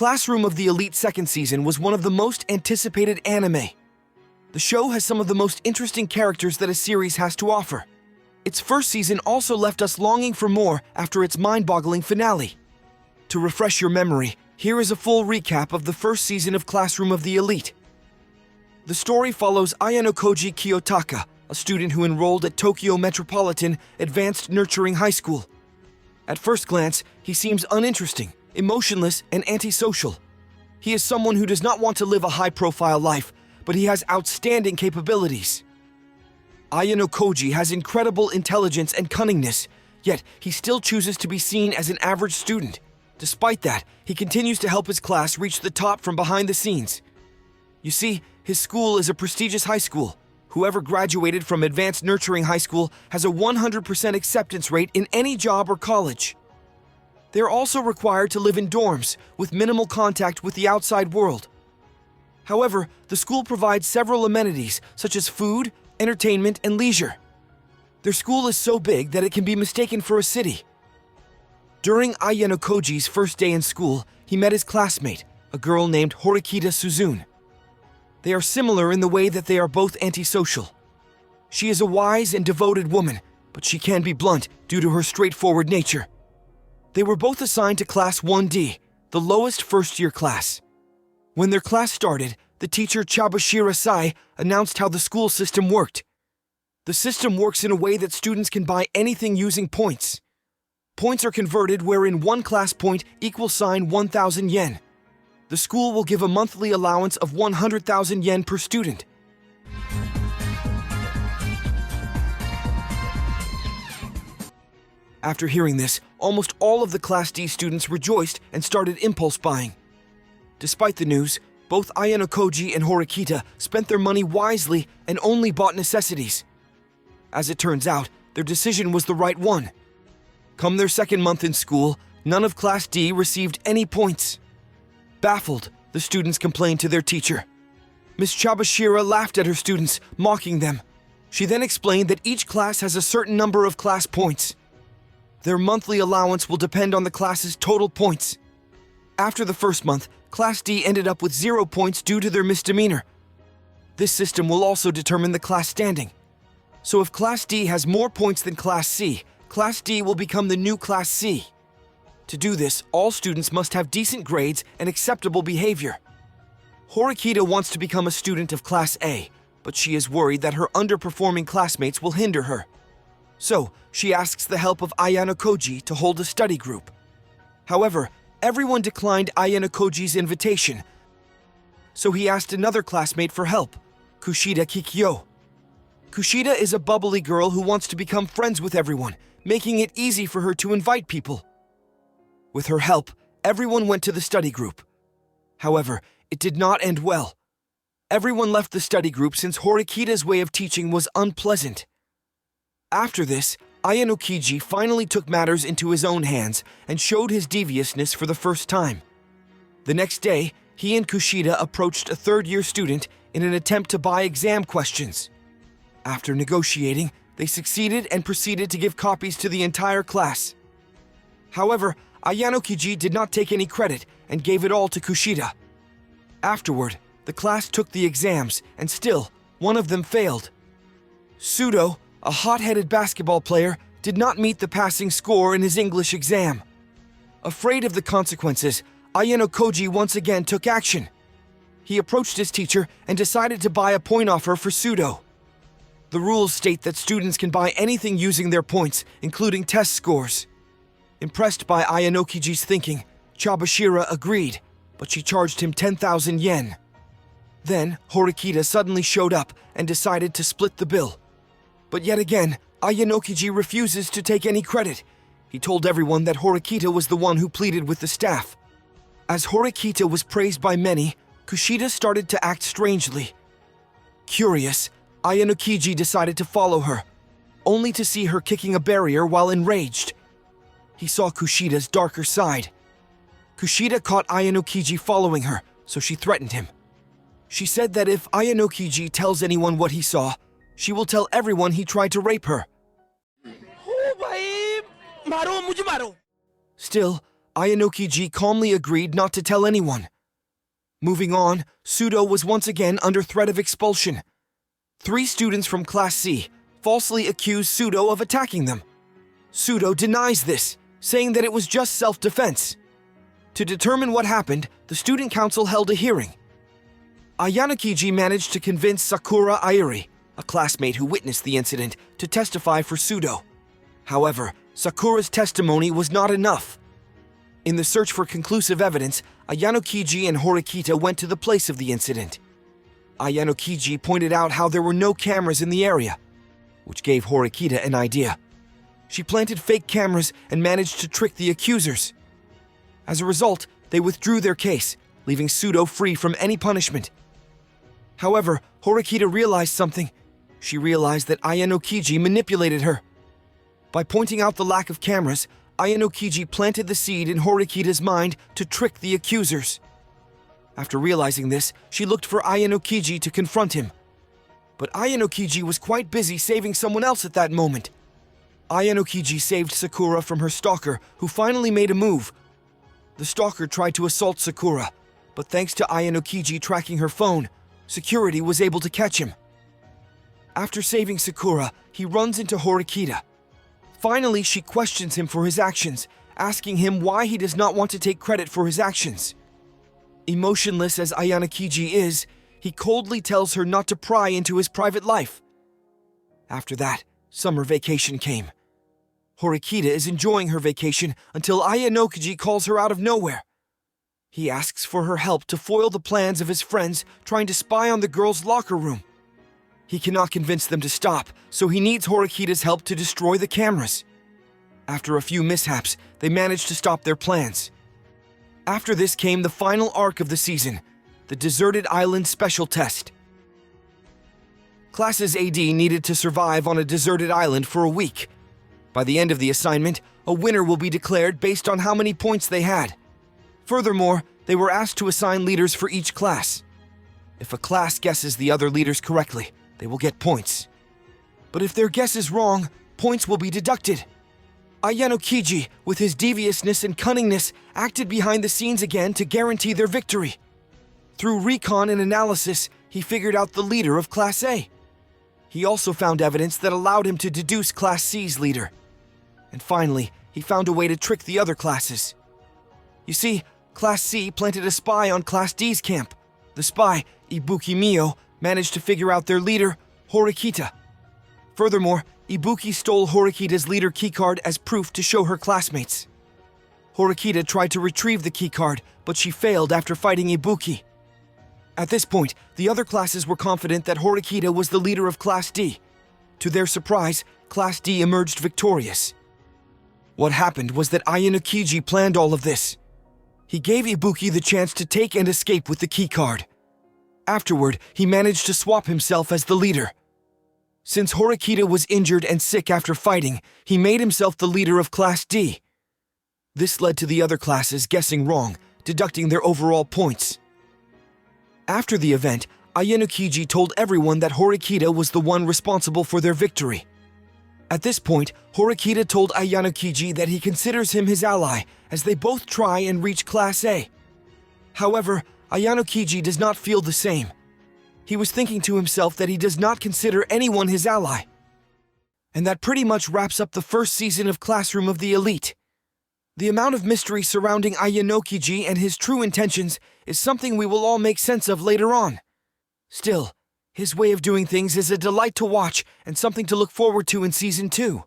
Classroom of the Elite second season was one of the most anticipated anime. The show has some of the most interesting characters that a series has to offer. Its first season also left us longing for more after its mind-boggling finale. To refresh your memory, here is a full recap of the first season of Classroom of the Elite. The story follows Ayanokoji Kiyotaka, a student who enrolled at Tokyo Metropolitan Advanced Nurturing High School. At first glance, he seems uninteresting, emotionless, and antisocial. He is someone who does not want to live a high-profile life, but he has outstanding capabilities. Ayanokoji has incredible intelligence and cunningness, yet he still chooses to be seen as an average student. Despite that, he continues to help his class reach the top from behind the scenes. You see, his school is a prestigious high school. Whoever graduated from Advanced Nurturing High School has a 100% acceptance rate in any job or college. They are also required to live in dorms with minimal contact with the outside world. However, the school provides several amenities such as food, entertainment, and leisure. Their school is so big that it can be mistaken for a city. During Ayanokoji's first day in school, he met his classmate, a girl named Horikita Suzune. They are similar in the way that they are both antisocial. She is a wise and devoted woman, but she can be blunt due to her straightforward nature. They were both assigned to Class 1D, the lowest first-year class. When their class started, the teacher Chabashira Sai announced how the school system worked. The system works in a way that students can buy anything using points. Points are converted wherein one class point equals 1,000 yen. The school will give a monthly allowance of 100,000 yen per student. After hearing this, almost all of the Class D students rejoiced and started impulse buying. Despite the news, both Ayanokoji and Horikita spent their money wisely and only bought necessities. As it turns out, their decision was the right one. Come their second month in school, none of Class D received any points. Baffled, the students complained to their teacher. Miss Chabashira laughed at her students, mocking them. She then explained that each class has a certain number of class points. Their monthly allowance will depend on the class's total points. After the first month, Class D ended up with 0 points due to their misdemeanor. This system will also determine the class standing. So if Class D has more points than Class C, Class D will become the new Class C. To do this, all students must have decent grades and acceptable behavior. Horikita wants to become a student of Class A, but she is worried that her underperforming classmates will hinder her. So, she asks the help of Ayanokoji to hold a study group. However, everyone declined Ayanokoji's invitation, so he asked another classmate for help, Kushida Kikyo. Kushida is a bubbly girl who wants to become friends with everyone, making it easy for her to invite people. With her help, everyone went to the study group. However, it did not end well. Everyone left the study group since Horikita's way of teaching was unpleasant. After this, Ayanokoji finally took matters into his own hands and showed his deviousness for the first time. The next day, he and Kushida approached a third-year student in an attempt to buy exam questions. After negotiating, they succeeded and proceeded to give copies to the entire class. However, Ayanokoji did not take any credit and gave it all to Kushida. Afterward, the class took the exams, and still, one of them failed. Sudo, a hot-headed basketball player, did not meet the passing score in his English exam. Afraid of the consequences, Ayanokoji once again took action. He approached his teacher and decided to buy a point offer for Sudo. The rules state that students can buy anything using their points, including test scores. Impressed by Ayanokoji's thinking, Chabashira agreed, but she charged him 10,000 yen. Then, Horikita suddenly showed up and decided to split the bill. But yet again, Ayanokoji refuses to take any credit. He told everyone that Horikita was the one who pleaded with the staff. As Horikita was praised by many, Kushida started to act strangely. Curious, Ayanokoji decided to follow her, only to see her kicking a barrier while enraged. He saw Kushida's darker side. Kushida caught Ayanokoji following her, so she threatened him. She said that if Ayanokoji tells anyone what he saw, she will tell everyone he tried to rape her. Still, Ayanokiji calmly agreed not to tell anyone. Moving on, Sudo was once again under threat of expulsion. 3 students from Class C falsely accused Sudo of attacking them. Sudo denies this, saying that it was just self-defense. To determine what happened, the student council held a hearing. Ayanokiji managed to convince Sakura Airi, a classmate who witnessed the incident, to testify for Sudo. However, Sakura's testimony was not enough. In the search for conclusive evidence, Ayanokiji and Horikita went to the place of the incident. Ayanokiji pointed out how there were no cameras in the area, which gave Horikita an idea. She planted fake cameras and managed to trick the accusers. As a result, they withdrew their case, leaving Sudo free from any punishment. However, Horikita realized something. She realized that Ayanokiji manipulated her. By pointing out the lack of cameras, Ayanokiji planted the seed in Horikita's mind to trick the accusers. After realizing this, she looked for Ayanokiji to confront him. But Ayanokiji was quite busy saving someone else at that moment. Ayanokiji saved Sakura from her stalker, who finally made a move. The stalker tried to assault Sakura, but thanks to Ayanokiji tracking her phone, security was able to catch him. After saving Sakura, he runs into Horikita. Finally, she questions him for his actions, asking him why he does not want to take credit for his actions. Emotionless as Ayanokiji is, he coldly tells her not to pry into his private life. After that, summer vacation came. Horikita is enjoying her vacation until Ayanokiji calls her out of nowhere. He asks for her help to foil the plans of his friends trying to spy on the girls' locker room. He cannot convince them to stop, so he needs Horikita's help to destroy the cameras. After a few mishaps, they manage to stop their plans. After this came the final arc of the season, the Deserted Island Special Test. Classes AD needed to survive on a deserted island for a week. By the end of the assignment, a winner will be declared based on how many points they had. Furthermore, they were asked to assign leaders for each class. If a class guesses the other leaders correctly, they will get points. But if their guess is wrong, points will be deducted. Ayanokiji, with his deviousness and cunningness, acted behind the scenes again to guarantee their victory. Through recon and analysis, he figured out the leader of Class A. He also found evidence that allowed him to deduce Class C's leader. And finally, he found a way to trick the other classes. You see, Class C planted a spy on Class D's camp. The spy, Ibuki Mio, managed to figure out their leader, Horikita. Furthermore, Ibuki stole Horikita's leader keycard as proof to show her classmates. Horikita tried to retrieve the keycard, but she failed after fighting Ibuki. At this point, the other classes were confident that Horikita was the leader of Class D. To their surprise, Class D emerged victorious. What happened was that Ayanokiji planned all of this. He gave Ibuki the chance to take and escape with the keycard. Afterward, he managed to swap himself as the leader. Since Horikita was injured and sick after fighting, he made himself the leader of Class D. This led to the other classes guessing wrong, deducting their overall points. After the event, Ayanokiji told everyone that Horikita was the one responsible for their victory. At this point, Horikita told Ayanokiji that he considers him his ally as they both try and reach Class A. However, Ayanokiji does not feel the same. He was thinking to himself that he does not consider anyone his ally. And that pretty much wraps up the first season of Classroom of the Elite. The amount of mystery surrounding Ayanokiji and his true intentions is something we will all make sense of later on. Still, his way of doing things is a delight to watch and something to look forward to in Season 2.